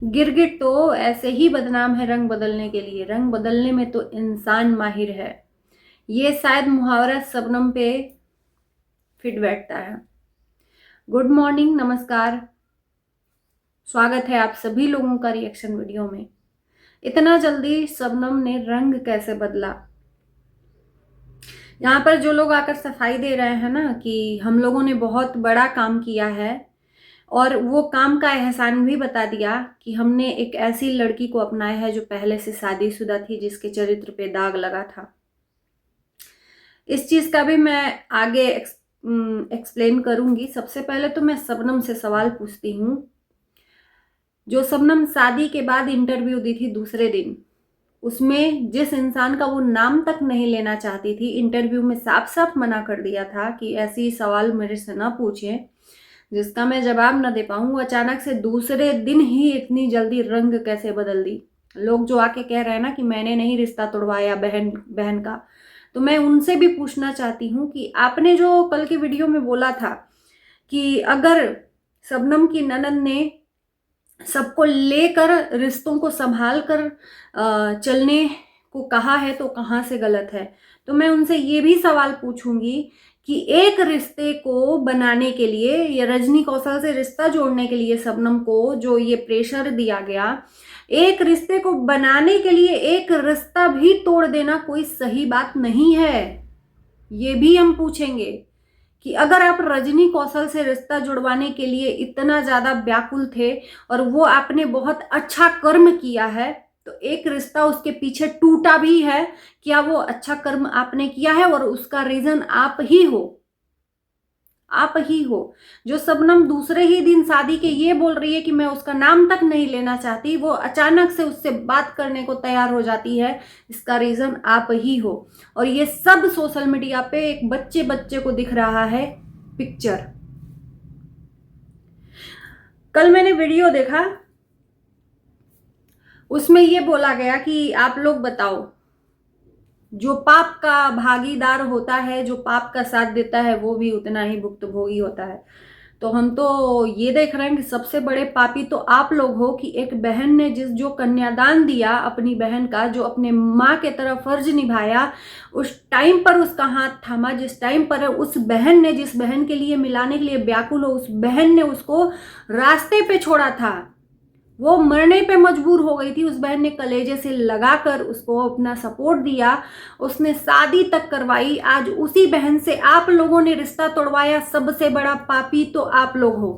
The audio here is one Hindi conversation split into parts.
गिरगिट तो ऐसे ही बदनाम है रंग बदलने के लिए। रंग बदलने में तो इंसान माहिर है। ये शायद मुहावरा शबनम पे फिट बैठता है। गुड मॉर्निंग, नमस्कार, स्वागत है आप सभी लोगों का रिएक्शन वीडियो में। इतना जल्दी शबनम ने रंग कैसे बदला? यहाँ पर जो लोग आकर सफाई दे रहे हैं ना कि हम लोगों ने बहुत बड़ा काम किया है और वो काम का एहसान भी बता दिया कि हमने एक ऐसी लड़की को अपनाया है जो पहले से शादीशुदा थी, जिसके चरित्र पे दाग लगा था। इस चीज का भी मैं आगे एक्सप्लेन करूंगी। सबसे पहले तो मैं शबनम से सवाल पूछती हूँ। जो शबनम शादी के बाद इंटरव्यू दी थी दूसरे दिन, उसमें जिस इंसान का वो नाम तक नहीं लेना चाहती थी, इंटरव्यू में साफ साफ मना कर दिया था कि ऐसी सवाल मेरे से ना पूछें जिसका मैं जवाब न दे पाऊं। अचानक से दूसरे दिन ही इतनी जल्दी रंग कैसे बदल दी? लोग जो आके कह रहे हैं ना कि मैंने नहीं रिश्ता तोड़वाया बहन बहन का, तो मैं उनसे भी पूछना चाहती हूँ कि आपने जो कल की वीडियो में बोला था कि अगर शबनम की ननद ने सबको लेकर रिश्तों को संभाल कर चलने को कहा है तो कहाँ से गलत है? तो मैं उनसे ये भी सवाल पूछूंगी कि एक रिश्ते को बनाने के लिए या रजनी कौशल से रिश्ता जोड़ने के लिए शबनम को जो ये प्रेशर दिया गया, एक रिश्ते को बनाने के लिए एक रिश्ता भी तोड़ देना कोई सही बात नहीं है। ये भी हम पूछेंगे कि अगर आप रजनी कौशल से रिश्ता जुड़वाने के लिए इतना ज्यादा व्याकुल थे और वो आपने बहुत अच्छा कर्म किया है, तो एक रिश्ता उसके पीछे टूटा भी है, क्या वो अच्छा कर्म आपने किया है? और उसका रीजन आप ही हो। आप ही हो। जो शबनम दूसरे ही दिन शादी के ये बोल रही है कि मैं उसका नाम तक नहीं लेना चाहती, वो अचानक से उससे बात करने को तैयार हो जाती है, इसका रीजन आप ही हो। और ये सब सोशल मीडिया पे एक बच्चे बच्चे को दिख रहा है पिक्चर। कल मैंने वीडियो देखा, उसमें ये बोला गया कि आप लोग बताओ, जो पाप का भागीदार होता है, जो पाप का साथ देता है, वो भी उतना ही भुक्तभोगी होता है। तो हम तो ये देख रहे हैं कि सबसे बड़े पापी तो आप लोग हो कि एक बहन ने जो कन्यादान दिया अपनी बहन का, जो अपने माँ के तरफ फर्ज निभाया, उस टाइम पर उसका हाथ थामा, जिस टाइम पर उस बहन ने, जिस बहन के लिए मिलाने के लिए व्याकुल हो, उस बहन ने उसको रास्ते पे छोड़ा था। वो मरने पे मजबूर हो गई थी, उस बहन ने कलेजे से लगाकर उसको अपना सपोर्ट दिया, उसने शादी तक करवाई। आज उसी बहन से आप लोगों ने रिश्ता तोड़वाया। सबसे बड़ा पापी तो आप लोग हो,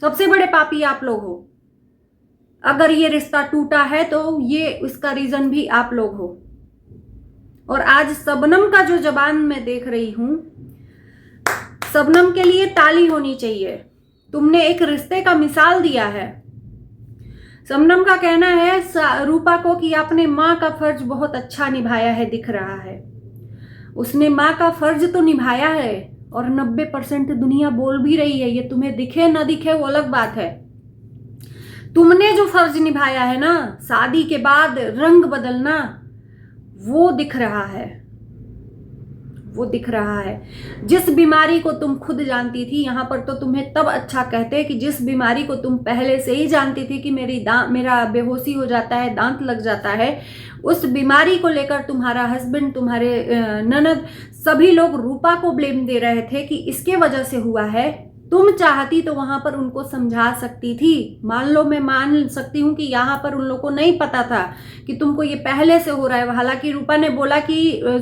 सबसे बड़े पापी आप लोग हो। अगर ये रिश्ता टूटा है तो ये इसका रीजन भी आप लोग हो। और आज शबनम का जो जबान मैं देख रही हूं, शबनम के लिए ताली होनी चाहिए। तुमने एक रिश्ते का मिसाल दिया है। शबनम का कहना है रूपा को कि आपने माँ का फर्ज बहुत अच्छा निभाया है, दिख रहा है। उसने माँ का फर्ज तो निभाया है और 90% दुनिया बोल भी रही है। ये तुम्हें दिखे ना दिखे वो अलग बात है। तुमने जो फर्ज निभाया है ना, शादी के बाद रंग बदलना, वो दिख रहा है, वो दिख रहा है। जिस बीमारी को तुम खुद जानती थी, यहां पर तो तुम्हें तब अच्छा कहते कि जिस बीमारी को तुम पहले से ही जानती थी कि मेरा बेहोशी हो जाता है, दांत लग जाता है, उस बीमारी को लेकर तुम्हारा हस्बैंड, तुम्हारे ननद, सभी लोग रूपा को ब्लेम दे रहे थे कि इसके वजह से हुआ है। तुम चाहती तो वहां पर उनको समझा सकती थी। मान लो, मैं मान सकती हूँ कि यहाँ पर उन लोगों को नहीं पता था कि तुमको ये पहले से हो रहा है। हालांकि रूपा ने बोला कि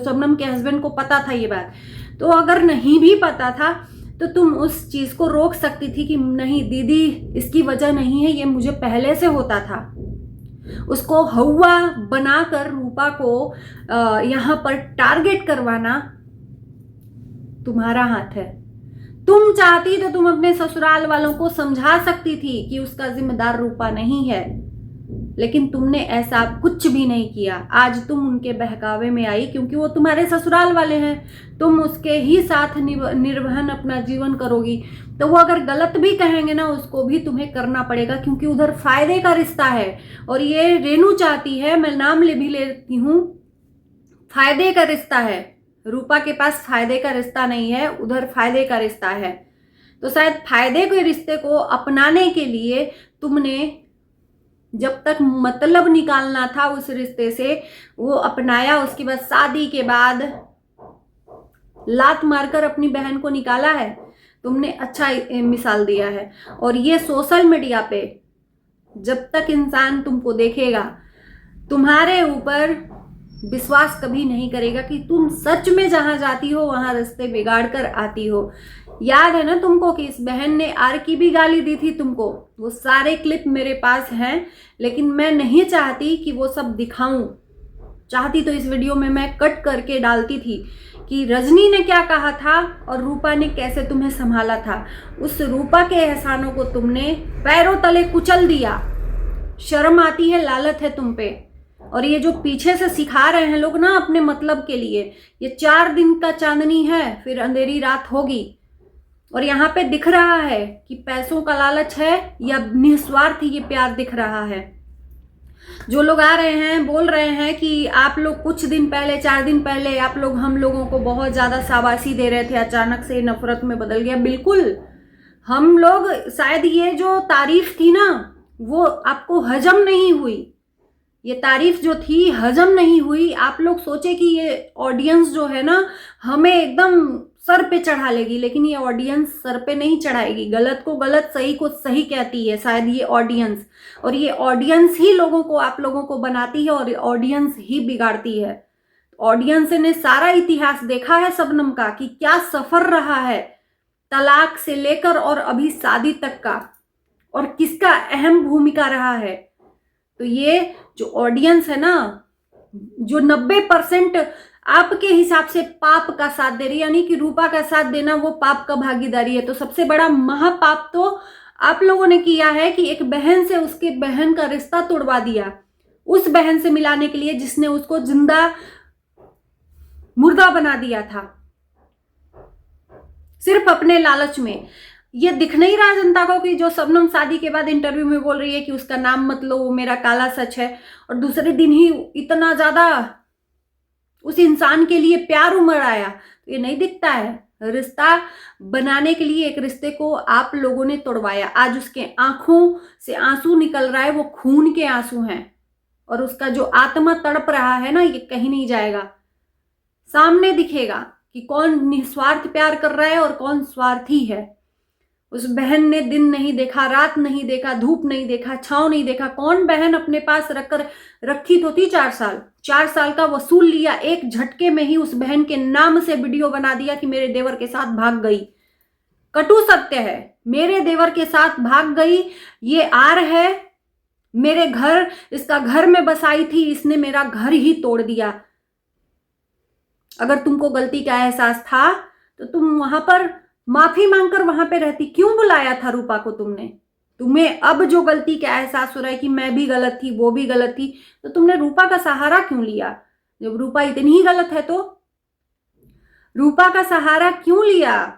शबनम के हस्बैंड को पता था ये बात। तो अगर नहीं भी पता था तो तुम उस चीज को रोक सकती थी कि नहीं दीदी, इसकी वजह नहीं है, ये मुझे पहले से होता था। उसको हवा बनाकर रूपा को यहाँ पर टारगेट करवाना तुम्हारा हाथ है। तुम चाहती तो तुम अपने ससुराल वालों को समझा सकती थी कि उसका जिम्मेदार रूपा नहीं है, लेकिन तुमने ऐसा कुछ भी नहीं किया। आज तुम उनके बहकावे में आई क्योंकि वो तुम्हारे ससुराल वाले हैं, तुम उसके ही साथ निर्वहन अपना जीवन करोगी। तो वो अगर गलत भी कहेंगे ना, उसको भी तुम्हें करना पड़ेगा, क्योंकि उधर फायदे का रिश्ता है। और ये रेनू चाहती है, मैं नाम भी लेती हूँ, फायदे का रिश्ता है। रूपा के पास फायदे का रिश्ता नहीं है, उधर फायदे का रिश्ता है। तो शायद फायदे के रिश्ते को अपनाने के लिए तुमने जब तक मतलब निकालना था उस रिश्ते से वो अपनाया, उसके बाद शादी के बाद लात मारकर अपनी बहन को निकाला है। तुमने अच्छा मिसाल दिया है। और ये सोशल मीडिया पे जब तक इंसान तुमको देखेगा तुम्हारे ऊपर विश्वास कभी नहीं करेगा कि तुम सच में जहां जाती हो वहां रास्ते बिगाड़ कर आती हो। याद है ना तुमको कि इस बहन ने आर की भी गाली दी थी तुमको, वो सारे क्लिप मेरे पास हैं, लेकिन मैं नहीं चाहती कि वो सब दिखाऊं। चाहती तो इस वीडियो में मैं कट करके डालती थी कि रजनी ने क्या कहा था और रूपा ने कैसे तुम्हें संभाला था। उस रूपा के एहसानों को तुमने पैरों तले कुचल दिया। शर्म आती है, लालत है तुम पे। और ये जो पीछे से सिखा रहे हैं लोग ना अपने मतलब के लिए, ये 4 दिन का चांदनी है, फिर अंधेरी रात होगी। और यहाँ पे दिख रहा है कि पैसों का लालच है या निस्वार्थ ये प्यार दिख रहा है। जो लोग आ रहे हैं बोल रहे हैं कि आप लोग कुछ दिन पहले, 4 दिन पहले आप लोग हम लोगों को बहुत ज्यादा शाबाशी दे रहे थे, अचानक से नफरत में बदल गया। बिल्कुल, हम लोग शायद ये जो तारीफ थी ना वो आपको हजम नहीं हुई। ये तारीफ जो थी हजम नहीं हुई। आप लोग सोचे कि ये ऑडियंस जो है ना हमें एकदम सर पे चढ़ा लेगी, लेकिन ये ऑडियंस सर पे नहीं चढ़ाएगी। गलत को गलत, सही को सही कहती है शायद ये ऑडियंस। और ये ऑडियंस ही लोगों को, आप लोगों को बनाती है और ऑडियंस ही बिगाड़ती है। ऑडियंस ने सारा इतिहास देखा है शबनम का कि क्या सफर रहा है तलाक से लेकर और अभी शादी तक का, और किसका अहम भूमिका रहा है। तो ये जो ऑडियंस है ना, जो 90% आपके हिसाब से पाप का साथ दे रही है, यानी कि रूपा का साथ देना वो पाप का भागीदारी है, तो सबसे बड़ा महापाप तो आप लोगों ने किया है कि एक बहन से उसके बहन का रिश्ता तोड़वा दिया, उस बहन से मिलाने के लिए जिसने उसको जिंदा मुर्दा बना दिया था, सिर्फ अपने लालच में। ये दिख नहीं रहा जनता को कि जो शबनम शादी के बाद इंटरव्यू में बोल रही है कि उसका नाम मत लो, वो मेरा काला सच है, और दूसरे दिन ही इतना ज्यादा उस इंसान के लिए प्यार उमड़ आया। तो ये नहीं दिखता है। रिश्ता बनाने के लिए एक रिश्ते को आप लोगों ने तोड़वाया। आज उसके आंखों से आंसू निकल रहा है, वो खून के आंसू हैं, और उसका जो आत्मा तड़प रहा है ना, ये कहीं नहीं जाएगा। सामने दिखेगा कि कौन निस्वार्थ प्यार कर रहा है और कौन स्वार्थी है। उस बहन ने दिन नहीं देखा, रात नहीं देखा, धूप नहीं देखा, छांव नहीं देखा। कौन बहन अपने पास रखकर रखी तो थी 4 साल का वसूल लिया। एक झटके में ही उस बहन के नाम से वीडियो बना दिया कि मेरे देवर के साथ भाग गई। कटु सत्य है, मेरे देवर के साथ भाग गई, ये आर है, मेरे घर, इसका घर में बसाई थी, इसने मेरा घर ही तोड़ दिया। अगर तुमको गलती का एहसास था तो तुम वहां पर माफी मांगकर वहां पे रहती। क्यों बुलाया था रूपा को तुमने? तुम्हें अब जो गलती का एहसास हो रहा है कि मैं भी गलत थी, वो भी गलत थी, तो तुमने रूपा का सहारा क्यों लिया? जब रूपा इतनी ही गलत है तो रूपा का सहारा क्यों लिया?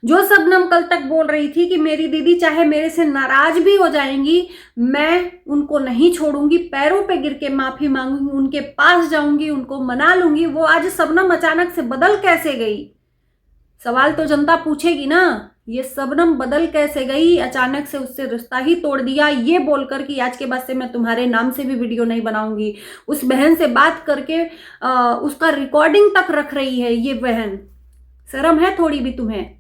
जो शबनम कल तक बोल रही थी कि मेरी दीदी चाहे मेरे से नाराज भी हो जाएंगी, मैं उनको नहीं छोड़ूंगी, पैरों पे गिर के माफी मांगूंगी, उनके पास जाऊंगी, उनको मना लूंगी, वो आज शबनम अचानक से बदल कैसे गई? सवाल तो जनता पूछेगी ना। ये शबनम बदल कैसे गई? अचानक से उससे रिश्ता ही तोड़ दिया, ये बोलकर कि आज के बाद से मैं तुम्हारे नाम से भी वीडियो नहीं बनाऊंगी। उस बहन से बात करके उसका रिकॉर्डिंग तक रख रही है ये बहन। शर्म है थोड़ी भी तुम्हें?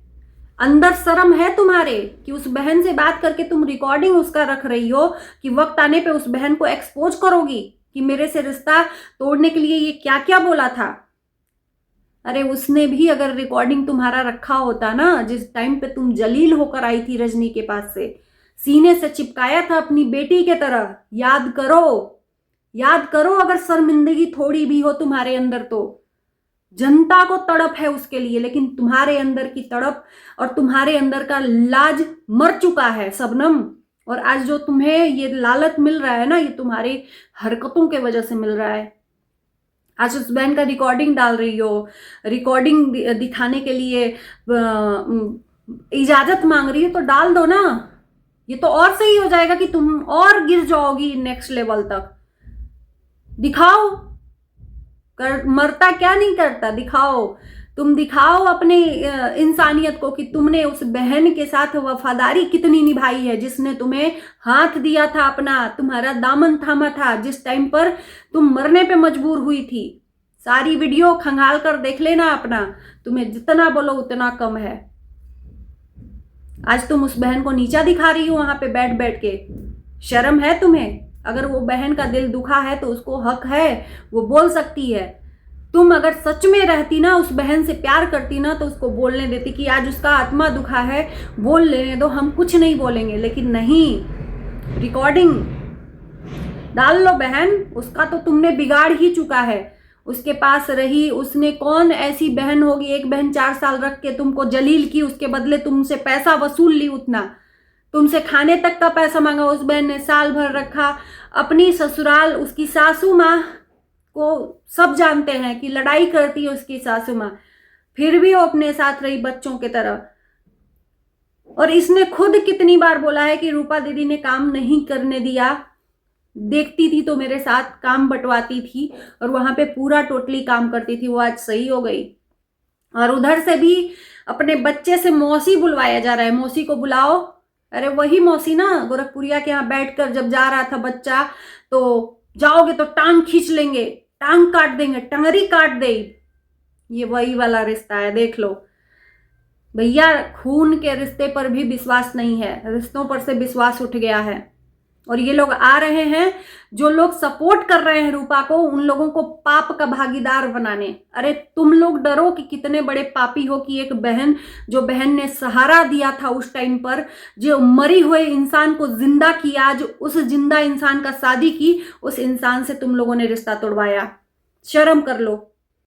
अंदर शर्म है तुम्हारे कि उस बहन से बात करके तुम रिकॉर्डिंग उसका रख रही हो कि वक्त आने पे उस बहन को एक्सपोज करोगी कि मेरे से रिश्ता तोड़ने के लिए ये क्या क्या बोला था। अरे उसने भी अगर रिकॉर्डिंग तुम्हारा रखा होता ना, जिस टाइम पे तुम जलील होकर आई थी रजनी के पास से, सीने से चिपकाया था अपनी बेटी के तरह। याद करो, याद करो, अगर शर्मिंदगी थोड़ी भी हो तुम्हारे अंदर तो। जनता को तड़प है उसके लिए, लेकिन तुम्हारे अंदर की तड़प और तुम्हारे अंदर का लाज मर चुका है शबनम। और आज जो तुम्हें ये लालच मिल रहा है ना, ये तुम्हारी हरकतों के वजह से मिल रहा है। आज उस बहन का रिकॉर्डिंग डाल रही हो, रिकॉर्डिंग दिखाने के लिए इजाजत मांग रही है, तो डाल दो ना। ये तो और सही हो जाएगा कि तुम और गिर जाओगी नेक्स्ट लेवल तक। दिखाओ, मरता क्या नहीं करता, दिखाओ। तुम दिखाओ अपने इंसानियत को कि तुमने उस बहन के साथ वफादारी कितनी निभाई है, जिसने तुम्हें हाथ दिया था अपना, तुम्हारा दामन थामा था जिस टाइम पर तुम मरने पे मजबूर हुई थी। सारी वीडियो खंगाल कर देख लेना अपना, तुम्हें जितना बोलो उतना कम है। आज तुम उस बहन को नीचा दिखा रही हो वहां पे बैठ बैठ के। शर्म है तुम्हें? अगर वो बहन का दिल दुखा है तो उसको हक है, वो बोल सकती है। तुम अगर सच में रहती ना, उस बहन से प्यार करती ना, तो उसको बोलने देती कि आज उसका आत्मा दुखा है, बोल लेने दो, हम कुछ नहीं बोलेंगे। लेकिन नहीं, रिकॉर्डिंग डाल लो बहन, उसका तो तुमने बिगाड़ ही चुका है। उसके पास रही, उसने कौन ऐसी बहन होगी, एक बहन 4 साल रख के तुमको जलील की, उसके बदले तुमसे पैसा वसूल ली, उतना तुमसे खाने तक का पैसा मांगा उस बहन ने, साल भर रखा। अपनी ससुराल, उसकी सासू माँ को सब जानते हैं कि लड़ाई करती है उसकी सासू माँ, फिर भी वो अपने साथ रही बच्चों की तरह। और इसने खुद कितनी बार बोला है कि रूपा दीदी ने काम नहीं करने दिया, देखती थी तो मेरे साथ काम बंटवाती थी और वहां पे पूरा टोटली काम करती थी। वो आज सही हो गई। और उधर से भी अपने बच्चे से मौसी बुलवाया जा रहा है, मौसी को बुलाओ। अरे वही मौसी ना, गोरखपुरिया के यहाँ बैठकर जब जा रहा था बच्चा, तो जाओगे तो टांग खींच लेंगे, टांग काट देंगे, टंगरी काट दे। ये वही वाला रिश्ता है, देख लो भैया। खून के रिश्ते पर भी विश्वास नहीं है, रिश्तों पर से विश्वास उठ गया है। और ये लोग आ रहे हैं, जो लोग सपोर्ट कर रहे हैं रूपा को, उन लोगों को पाप का भागीदार बनाने। अरे तुम लोग डरो कि कितने बड़े पापी हो कि एक बहन, जो बहन ने सहारा दिया था उस टाइम पर, जो मरी हुए इंसान को जिंदा किया, आज उस जिंदा इंसान का शादी की, उस इंसान से तुम लोगों ने रिश्ता तोड़वाया। शर्म कर लो।